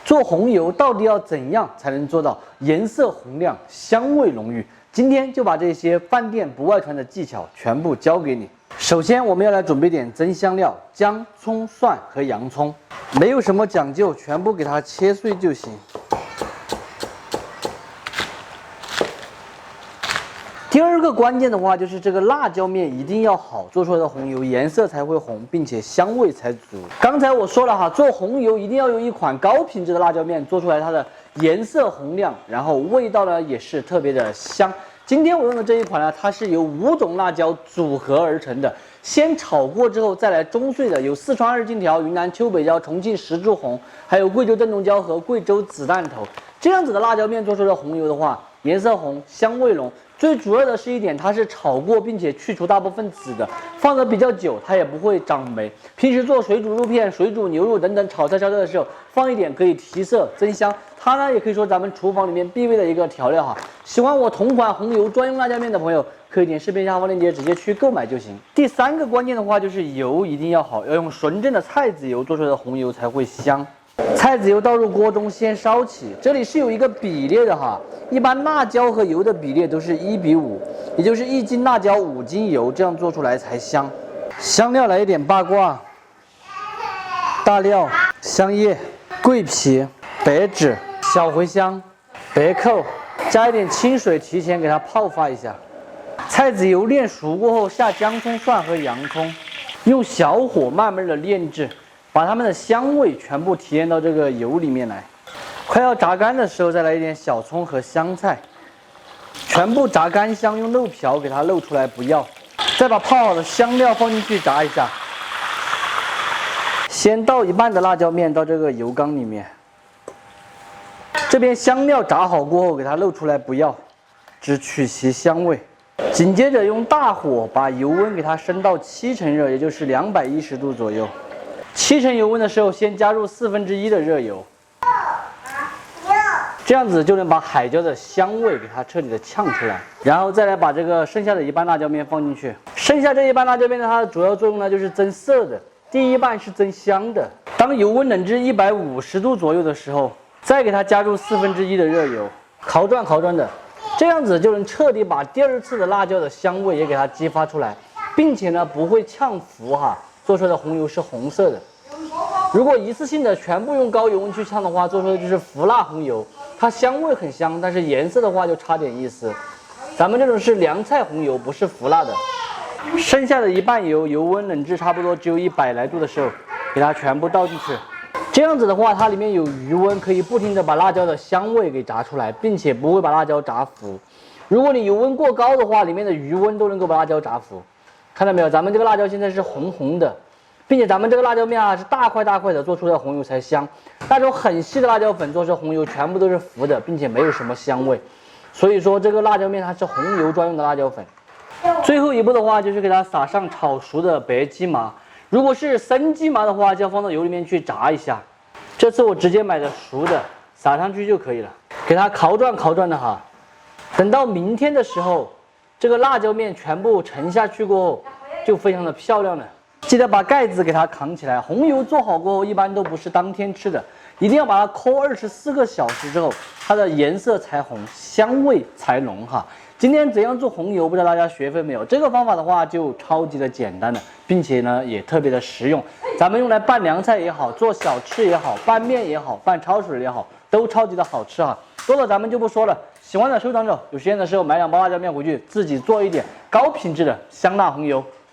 做红油到底要怎样才能做到颜色红亮、香味浓郁？今天就把这些饭店不外传的技巧全部教给你。首先，我们要来准备点增香料：姜、葱、蒜和洋葱，没有什么讲究，全部给它切碎就行。第二个关键的话，就是这个辣椒面一定要好，做出来的红油颜色才会红，并且香味才足。刚才我说了哈，做红油一定要用一款高品质的辣椒面，做出来它的颜色红亮，然后味道呢也是特别的香。今天我用的这一款呢，它是由5种辣椒组合而成的，先炒过之后再来中碎的，有四川二荆条、云南秋北椒、重庆石柱红，还有贵州灯笼椒和贵州子弹头。这样子的辣椒面做出的红油的话，颜色红，香味浓。最主要的是一点，它是炒过并且去除大部分籽的，放得比较久，它也不会长霉。平时做水煮肉片、水煮牛肉等等炒菜的时候，放一点可以提色增香。它呢也可以说咱们厨房里面必备的一个调料哈。喜欢我同款红油专用辣椒面的朋友，可以点视频下方链接直接去购买就行。第3个关键的话就是油一定要好，要用纯正的菜籽油做出来的红油才会香。菜籽油倒入锅中，先烧起。这里是有一个比例的哈，一般辣椒和油的比例都是1:5，也就是1斤辣椒5斤油，这样做出来才香。香料来一点八卦、大料、香叶、桂皮、白芷、小茴香、白蔻，加一点清水，提前给它泡发一下。菜籽油炼熟过后，下姜、葱、蒜和洋葱，用小火慢慢的炼制。把它们的香味全部提炼到这个油里面来，快要炸干的时候，再来一点小葱和香菜，全部炸干香，用漏瓢给它漏出来不要。再把泡好的香料放进去炸一下。先倒一半的辣椒面到这个油缸里面，这边香料炸好过后，给它漏出来不要，只取其香味。紧接着用大火把油温给它升到7成热，也就是210度左右。7成油温的时候，先加入1/4的热油，这样子就能把海椒的香味给它彻底的呛出来。然后再来把这个剩下的一半辣椒面放进去。剩下这一半辣椒面呢，它的主要作用呢就是增色的，第一半是增香的。当油温冷至150度左右的时候，再给它加入1/4的热油，烤转的，这样子就能彻底把第2次的辣椒的香味也给它激发出来，并且呢不会呛糊哈。做出来的红油是红色的。如果一次性的全部用高油温去呛的话，做出来就是腐辣红油，它香味很香，但是颜色的话就差点意思。咱们这种是凉菜红油，不是腐辣的。剩下的一半油，油温冷至差不多只有100来度的时候，给它全部倒进去。这样子的话，它里面有余温，可以不停的把辣椒的香味给炸出来，并且不会把辣椒炸糊。如果你油温过高的话，里面的余温都能够把辣椒炸糊。看到没有，咱们这个辣椒现在是红红的，并且咱们这个辣椒面啊是大块的做出来的红油才香。那种很细的辣椒粉做出红油全部都是糊的，并且没有什么香味。所以说这个辣椒面它是红油专用的辣椒粉。最后一步的话就是给它撒上炒熟的白鸡麻，如果是生鸡麻的话，就要放到油里面去炸一下。这次我直接买的熟的，撒上去就可以了，给它烤转的哈。等到明天的时候，这个辣椒面全部沉下去过后，就非常的漂亮了。记得把盖子给它扛起来。红油做好过后，一般都不是当天吃的，一定要把它抠24个小时之后，它的颜色才红，香味才浓哈。今天怎样做红油，不知道大家学会没有？这个方法的话就超级的简单了，并且呢也特别的实用。咱们用来拌凉菜也好，做小吃也好，拌面也好，拌焯水也好，都超级的好吃哈。多了咱们就不说了。喜欢的收藏者有时间的时候买2包辣椒面回去，自己做一点高品质的香辣红油。